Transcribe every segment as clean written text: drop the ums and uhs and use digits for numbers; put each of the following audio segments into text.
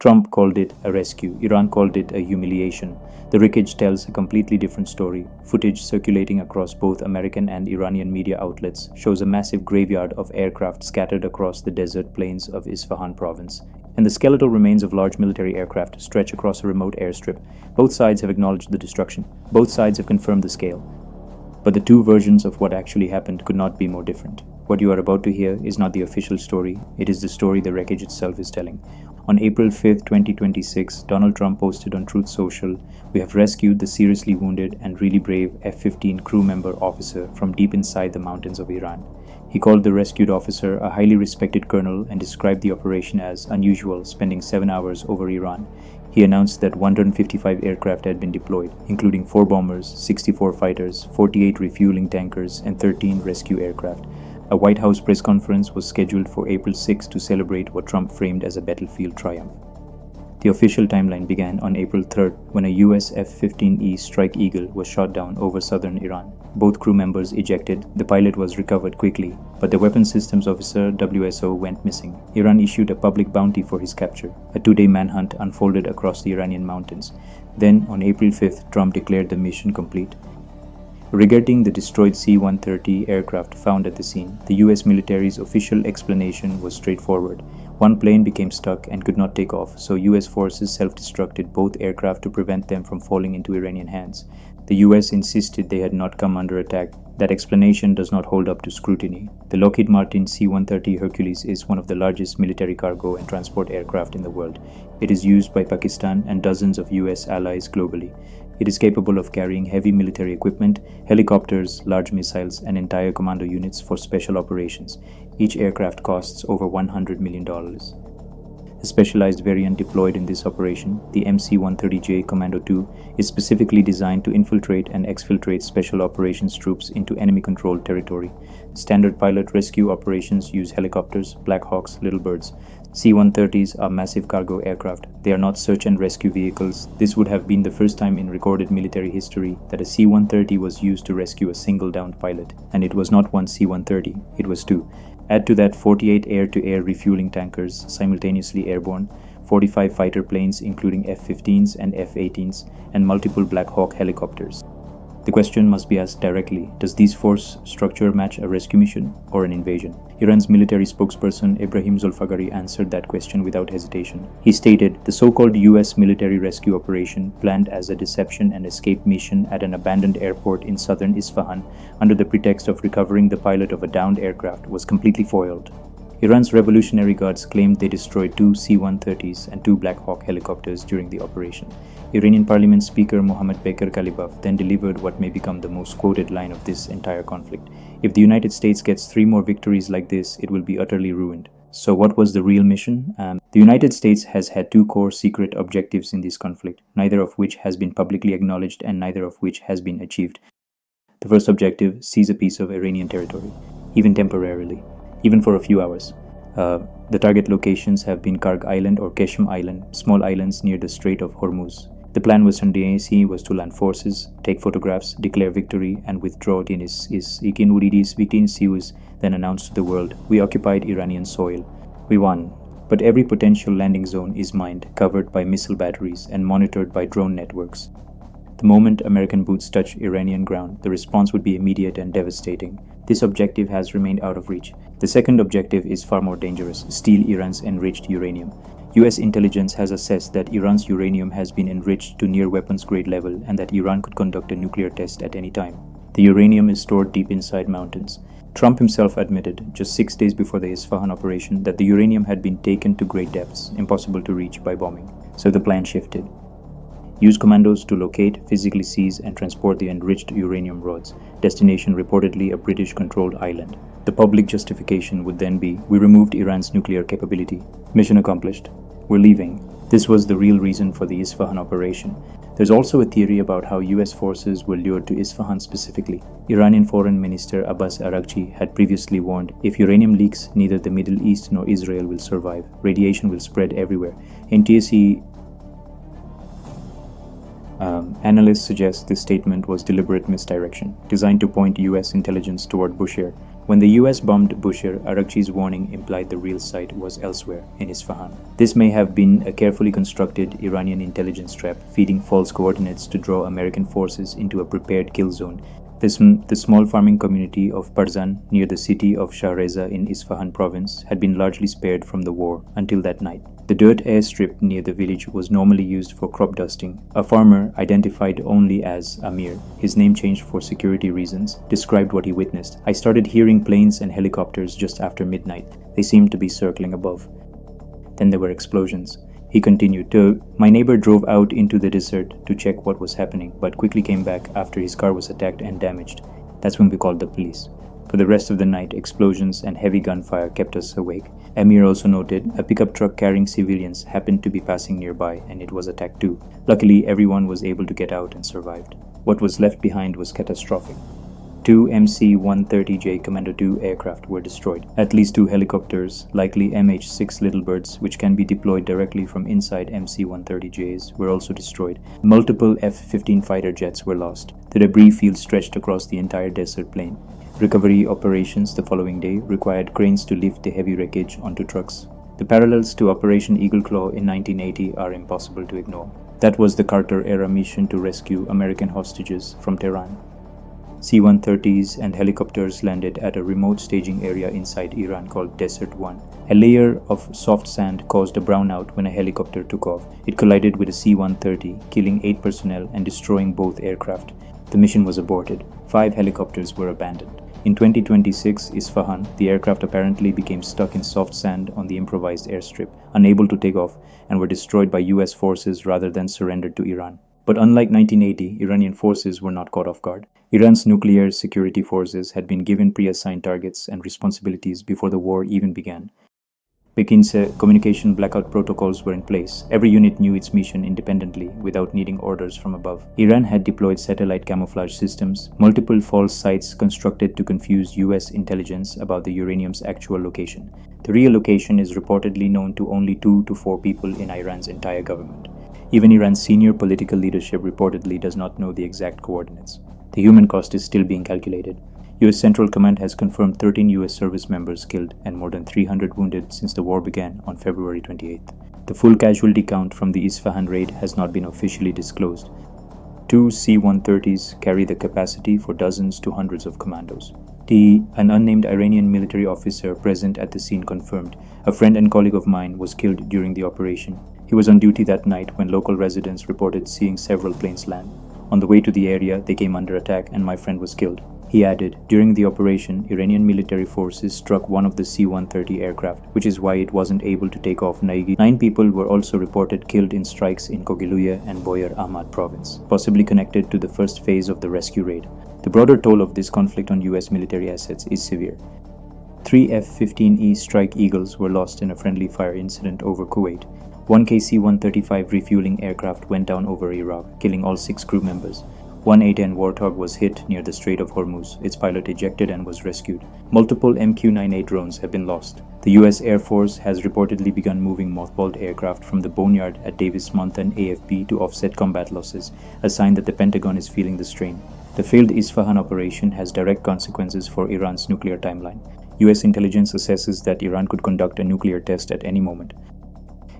Trump called it a rescue. Iran called it a humiliation. The wreckage tells a completely different story. Footage circulating across both American and Iranian media outlets shows a massive graveyard of aircraft scattered across the desert plains of Isfahan province, and the skeletal remains of large military aircraft stretch across a remote airstrip. Both sides have acknowledged the destruction. Both sides have confirmed the scale. But the two versions of what actually happened could not be more different. What you are about to hear is not the official story, it is the story the wreckage itself is telling. On April 5, 2026, Donald Trump posted on Truth Social, "We have rescued the seriously wounded and really brave F-15 crew member officer from deep inside the mountains of Iran." He called the rescued officer a highly respected colonel and described the operation as unusual, spending 7 hours over Iran. He announced that 155 aircraft had been deployed, including 4 bombers, 64 fighters, 48 refueling tankers, and 13 rescue aircraft. A White House press conference was scheduled for April 6 to celebrate what Trump framed as a battlefield triumph. The official timeline began on April 3rd when a US F-15E Strike Eagle was shot down over southern Iran. Both crew members ejected, the pilot was recovered quickly, but the weapons systems officer WSO went missing. Iran issued a public bounty for his capture. A 2-day manhunt unfolded across the Iranian mountains. Then, on April 5th, Trump declared the mission complete. Regarding the destroyed C-130 aircraft found at the scene, the US military's official explanation was straightforward. One plane became stuck and could not take off, so US forces self-destructed both aircraft to prevent them from falling into Iranian hands. The US insisted they had not come under attack. That explanation does not hold up to scrutiny. The Lockheed Martin C-130 Hercules is one of the largest military cargo and transport aircraft in the world. It is used by Pakistan and dozens of US allies globally. It is capable of carrying heavy military equipment, helicopters, large missiles, and entire commando units for special operations. Each aircraft costs over $100 million. The specialized variant deployed in this operation, the MC-130J Commando II, is specifically designed to infiltrate and exfiltrate special operations troops into enemy-controlled territory. Standard pilot rescue operations use helicopters, Black Hawks, Little Birds. C-130s are massive cargo aircraft. They are not search and rescue vehicles. This would have been the first time in recorded military history that a C-130 was used to rescue a single downed pilot. And it was not one C-130, it was 2. Add to that 48 air-to-air refueling tankers simultaneously airborne, 45 fighter planes including F-15s and F-18s, and multiple Black Hawk helicopters. The question must be asked directly, does this force structure match a rescue mission or an invasion? Iran's military spokesperson Ebrahim Zolfagari answered that question without hesitation. He stated, "The so-called US military rescue operation, planned as a deception and escape mission at an abandoned airport in southern Isfahan under the pretext of recovering the pilot of a downed aircraft, was completely foiled." Iran's Revolutionary Guards claimed they destroyed 2 C-130s and 2 Black Hawk helicopters during the operation. Iranian Parliament Speaker Mohammad Bakir Kalibaf then delivered what may become the most quoted line of this entire conflict. "If the United States gets 3 more victories like this, it will be utterly ruined." So what was the real mission? The United States has had 2 core secret objectives in this conflict, neither of which has been publicly acknowledged and neither of which has been achieved. The first objective, seize a piece of Iranian territory, even temporarily, even for a few hours. The target locations have been Karg Island or Keshem Island, small islands near the Strait of Hormuz. The plan was to land forces, take photographs, declare victory, and withdraw. Then announced to the world, "We occupied Iranian soil. We won." But every potential landing zone is mined, covered by missile batteries, and monitored by drone networks. The moment American boots touch Iranian ground, the response would be immediate and devastating. This objective has remained out of reach. The second objective is far more dangerous: steal Iran's enriched uranium. US intelligence has assessed that Iran's uranium has been enriched to near weapons-grade level and that Iran could conduct a nuclear test at any time. The uranium is stored deep inside mountains. Trump himself admitted, just 6 days before the Isfahan operation, that the uranium had been taken to great depths, impossible to reach by bombing. So the plan shifted. Use Commandos to locate, physically seize, and transport the enriched uranium rods. Destination reportedly a British-controlled island. The public justification would then be, "We removed Iran's nuclear capability. Mission accomplished. We're leaving." This was the real reason for the Isfahan operation. There's also a theory about how US forces were lured to Isfahan specifically. Iranian Foreign Minister Abbas Araghchi had previously warned, "If uranium leaks, neither the Middle East nor Israel will survive. Radiation will spread everywhere." NTSC analysts suggest this statement was deliberate misdirection, designed to point US intelligence toward Bushehr. When the US bombed Bushehr, Araghchi's warning implied the real site was elsewhere, in Isfahan. This may have been a carefully constructed Iranian intelligence trap, feeding false coordinates to draw American forces into a prepared kill zone. The small farming community of Barzan, near the city of Shahreza in Isfahan province, had been largely spared from the war until that night. The dirt airstrip near the village was normally used for crop dusting. A farmer, identified only as Amir, his name changed for security reasons, described what he witnessed. "I started hearing planes and helicopters just after midnight. They seemed to be circling above. Then there were explosions." He continued, "My neighbor drove out into the desert to check what was happening, but quickly came back after his car was attacked and damaged. That's when we called the police." For the rest of the night, explosions and heavy gunfire kept us awake. Amir also noted a pickup truck carrying civilians happened to be passing nearby and it was attacked too. Luckily, everyone was able to get out and survived. What was left behind was catastrophic. 2 MC-130J Commando II aircraft were destroyed. At least 2 helicopters, likely MH-6 Little Birds, which can be deployed directly from inside MC-130Js, were also destroyed. Multiple F-15 fighter jets were lost. The debris field stretched across the entire desert plain. Recovery operations the following day required cranes to lift the heavy wreckage onto trucks. The parallels to Operation Eagle Claw in 1980 are impossible to ignore. That was the Carter-era mission to rescue American hostages from Tehran. C-130s and helicopters landed at a remote staging area inside Iran called Desert 1. A layer of soft sand caused a brownout when a helicopter took off. It collided with a C-130, killing 8 personnel and destroying both aircraft. The mission was aborted. 5 helicopters were abandoned. In 2026, Isfahan, the aircraft apparently became stuck in soft sand on the improvised airstrip, unable to take off, and were destroyed by US forces rather than surrendered to Iran. But unlike 1980, Iranian forces were not caught off guard. Iran's nuclear security forces had been given pre-assigned targets and responsibilities before the war even began. Pekin's communication blackout protocols were in place. Every unit knew its mission independently, without needing orders from above. Iran had deployed satellite camouflage systems, multiple false sites constructed to confuse US intelligence about the uranium's actual location. The real location is reportedly known to only 2 to 4 people in Iran's entire government. Even Iran's senior political leadership reportedly does not know the exact coordinates. The human cost is still being calculated. US Central Command has confirmed 13 US service members killed and more than 300 wounded since the war began on February 28th. The full casualty count from the Isfahan raid has not been officially disclosed. 2 C-130s carry the capacity for dozens to hundreds of commandos. An unnamed Iranian military officer present at the scene confirmed, "A friend and colleague of mine was killed during the operation. He was on duty that night when local residents reported seeing several planes land. On the way to the area, they came under attack and my friend was killed." He added, "During the operation, Iranian military forces struck one of the C-130 aircraft, which is why it wasn't able to take off Naigi. 9 people were also reported killed in strikes in Kogiluye and Boyar Ahmad province, possibly connected to the first phase of the rescue raid. The broader toll of this conflict on US military assets is severe. 3 F-15E Strike Eagles were lost in a friendly fire incident over Kuwait. 1 KC-135 refueling aircraft went down over Iraq, killing all 6 crew members. 1 A-10 Warthog was hit near the Strait of Hormuz. Its pilot ejected and was rescued. Multiple MQ-98 drones have been lost. The US Air Force has reportedly begun moving mothballed aircraft from the boneyard at Davis-Monthan AFP to offset combat losses, a sign that the Pentagon is feeling the strain. The failed Isfahan operation has direct consequences for Iran's nuclear timeline. US intelligence assesses that Iran could conduct a nuclear test at any moment.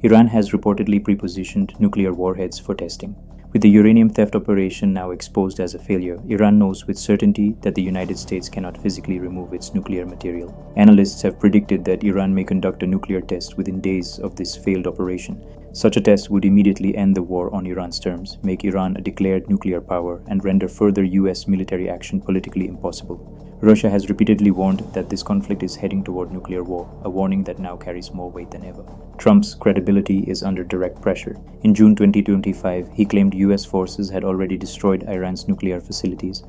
Iran has reportedly pre-positioned nuclear warheads for testing. With the uranium theft operation now exposed as a failure, Iran knows with certainty that the United States cannot physically remove its nuclear material. Analysts have predicted that Iran may conduct a nuclear test within days of this failed operation. Such a test would immediately end the war on Iran's terms, make Iran a declared nuclear power, and render further US military action politically impossible. Russia has repeatedly warned that this conflict is heading toward nuclear war, a warning that now carries more weight than ever. Trump's credibility is under direct pressure. In June 2025, he claimed US forces had already destroyed Iran's nuclear facilities.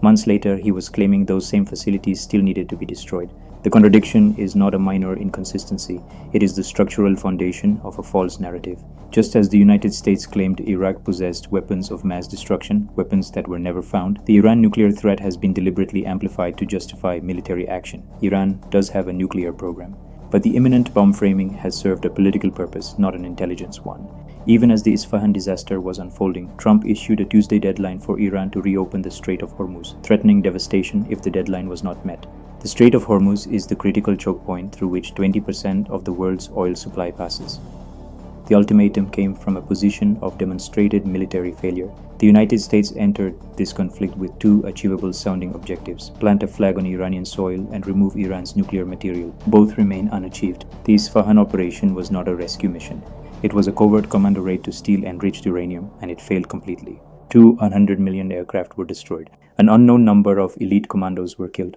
Months later, he was claiming those same facilities still needed to be destroyed. The contradiction is not a minor inconsistency, it is the structural foundation of a false narrative. Just as the United States claimed Iraq possessed weapons of mass destruction, weapons that were never found, the Iran nuclear threat has been deliberately amplified to justify military action. Iran does have a nuclear program. But the imminent bomb framing has served a political purpose, not an intelligence one. Even as the Isfahan disaster was unfolding, Trump issued a Tuesday deadline for Iran to reopen the Strait of Hormuz, threatening devastation if the deadline was not met. The Strait of Hormuz is the critical choke point through which 20% of the world's oil supply passes. The ultimatum came from a position of demonstrated military failure. The United States entered this conflict with two achievable-sounding objectives: plant a flag on Iranian soil and remove Iran's nuclear material. Both remain unachieved. The Isfahan operation was not a rescue mission. It was a covert commando raid to steal enriched uranium, and it failed completely. 200 million aircraft were destroyed. An unknown number of elite commandos were killed.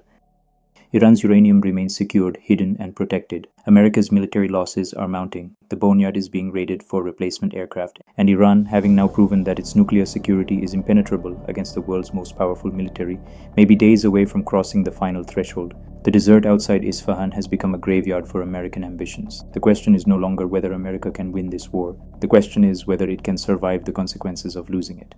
Iran's uranium remains secured, hidden, and protected. America's military losses are mounting. The boneyard is being raided for replacement aircraft, and Iran, having now proven that its nuclear security is impenetrable against the world's most powerful military, may be days away from crossing the final threshold. The desert outside Isfahan has become a graveyard for American ambitions. The question is no longer whether America can win this war. The question is whether it can survive the consequences of losing it.